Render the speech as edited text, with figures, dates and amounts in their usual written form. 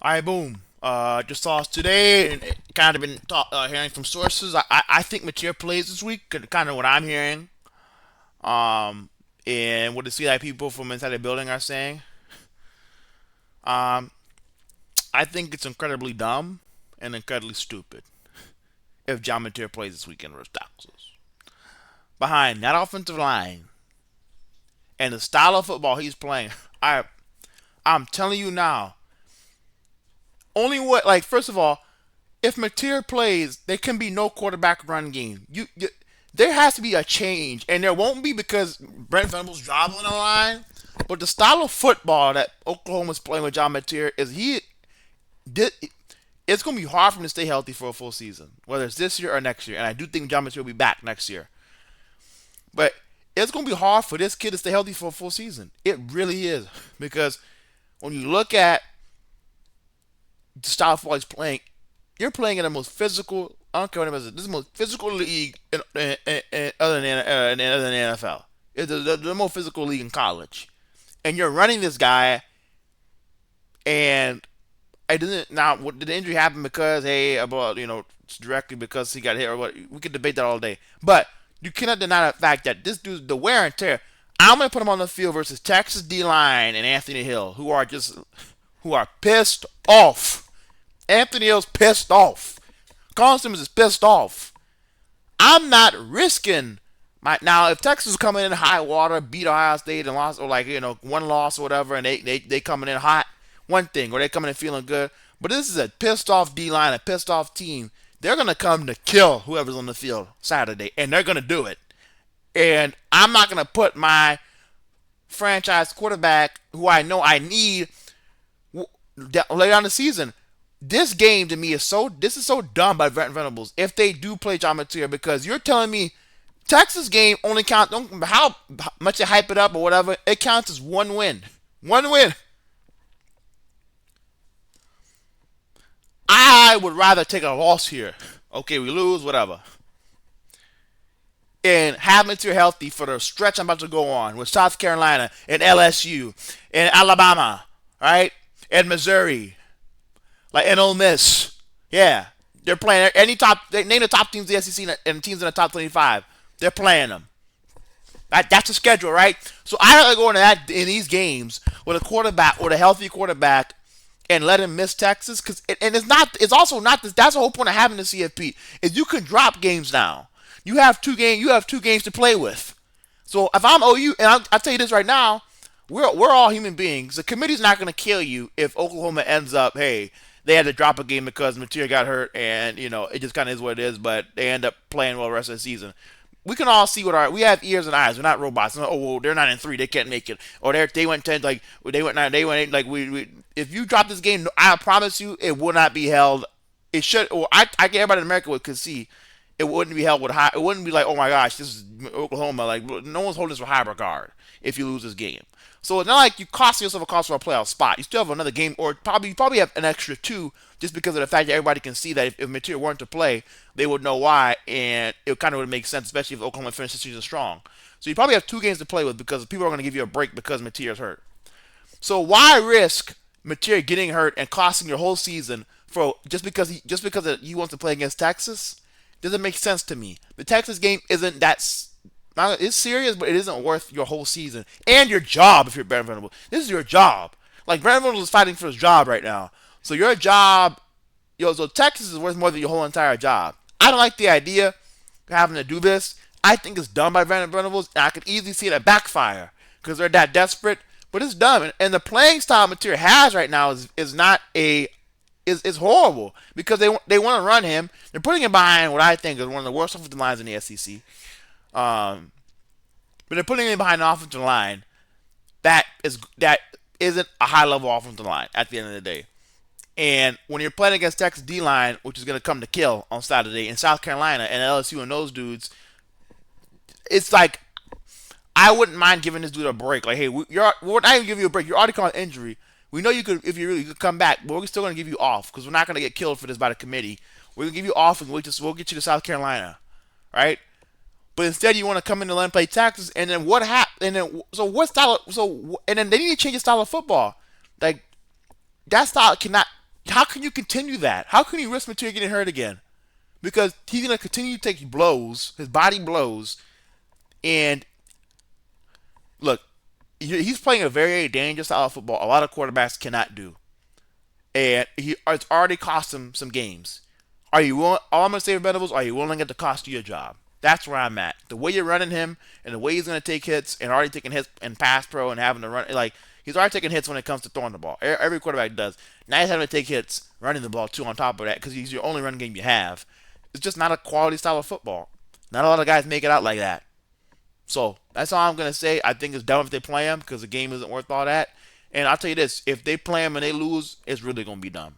All right, boom. Just saw us today, and kind of been hearing from sources. I think Mateer plays this week. Kind of what I'm hearing. Um, and what the CI people from inside the building are saying. Um, I think it's incredibly dumb and incredibly stupid if John Mateer plays this weekend versus Texas. Behind that offensive line and the style of football he's playing, I I'm telling you now. Only what like first of all, if Mateer plays, there can be no quarterback run game. There has to be a change, and there won't be because Brent Venables' job on the line. But the style of football that Oklahoma's playing with John Mateer is it's going to be hard for him to stay healthy for a full season, whether it's this year or next year. And I do think John Mateer will be back next year, but it's going to be hard for this kid to stay healthy for a full season. It really is because when you look at the style of football he's playing, you're playing in the most physical. I don't care what it is. This is the most physical league other than the NFL. It's the most physical league in college, and you're running this guy, and I didn't. Now, what did the injury happen because about it's directly because he got hit or what? We could debate that all day, but you cannot deny the fact that this dude, the wear and tear. I'm gonna put him on the field versus Texas D line and Anthony Hill, who are pissed off. Anthony Hill's pissed off. Colin Simmons is pissed off. I'm not risking my now if Texas is coming in high water, beat Ohio State and lost or one loss or whatever, and they coming in hot, one thing, or they coming in feeling good. But this is a pissed off D line, a pissed off team. They're gonna come to kill whoever's on the field Saturday, and they're gonna do it. And I'm not gonna put my franchise quarterback, who I know I need later on the season. This game to me is so dumb by Brent Venables if they do play John Mateer, because you're telling me Texas game only counts, don't how much you hype it up or whatever, it counts as one win. One win. I would rather take a loss here. Okay, we lose, whatever. And have Mateer healthy for the stretch I'm about to go on with South Carolina and LSU and Alabama, right? And Missouri, like and Ole Miss. Yeah, they're playing any top. They name the top teams in the SEC and teams in the top 25. They're playing them. That's the schedule, right? So I gotta go into that in these games with a quarterback, with a healthy quarterback, and let him miss Texas, because and it's not. It's also not this. That's the whole point of having the CFP is you can drop games now. You have two games. You have two games to play with. So if I'm OU, and I'll tell you this right now, we're all human beings. The committee's not going to kill you if Oklahoma ends up, hey, they had to drop a game because Mateer got hurt, and it just kind of is what it is. But they end up playing well the rest of the season. We can all see we have ears and eyes. We're not robots. Oh, well, they're 9-3. They can't make it. Or they went 10, like they went 9. They went 8. Like we if you drop this game, I promise you, it will not be held. It should. Or I get everybody in America could see it wouldn't be held with high. It wouldn't be like, oh my gosh, this is Oklahoma. Like no one's holding this with high regard if you lose this game. So it's not like you cost yourself a cost for a playoff spot. You still have another game, or probably have an extra two, just because of the fact that everybody can see that if Mateer weren't to play, they would know why, and it kind of would make sense, especially if Oklahoma finished the season strong. So you probably have two games to play with because people are going to give you a break because Mateer is hurt. So why risk Mateer getting hurt and costing your whole season for just because he wants to play against Texas? Doesn't make sense to me. The Texas game isn't that. It's serious, but it isn't worth your whole season and your job if you're Brent Venables. This is your job. Like Brent Venables is fighting for his job right now. So your job, so Texas is worth more than your whole entire job. I don't like the idea of having to do this. I think it's dumb by Brent Venables, and I could easily see it backfire because they're that desperate. But it's dumb, and the playing style Mateer has right now is not a is horrible because they want to run him. They're putting him behind what I think is one of the worst offensive lines in the SEC. Um, but they're putting him behind an offensive line that isn't a high level offensive line at the end of the day. And when you're playing against Texas D line, which is going to come to kill on Saturday, in South Carolina and LSU and those dudes, it's like I wouldn't mind giving this dude a break. Like, hey, we're not even giving you a break. You're already calling injury. We know you could, if you really could come back, but we're still going to give you off because we're not going to get killed for this by the committee. We're going to give you off and we'll get you to South Carolina, right? But instead, you want to come into and play Texas, and then what happened? And then so what style? So and then they need to change the style of football. Like that style cannot. How can you continue that? How can you risk Material getting hurt again? Because he's going to continue to take blows, his body blows, and look, he's playing a very dangerous style of football a lot of quarterbacks cannot do. And it's already cost him some games. Are you willing, all I'm going to say, Venables, are you willing it to cost you your job? That's where I'm at. The way you're running him and the way he's going to take hits and already taking hits in pass pro and having to run, like, he's already taking hits when it comes to throwing the ball. Every quarterback does. Now he's having to take hits running the ball, too, on top of that because he's your only run game you have. It's just not a quality style of football. Not a lot of guys make it out like that. So that's all I'm going to say. I think it's dumb if they play him because the game isn't worth all that. And I'll tell you this, if they play him and they lose, it's really going to be dumb.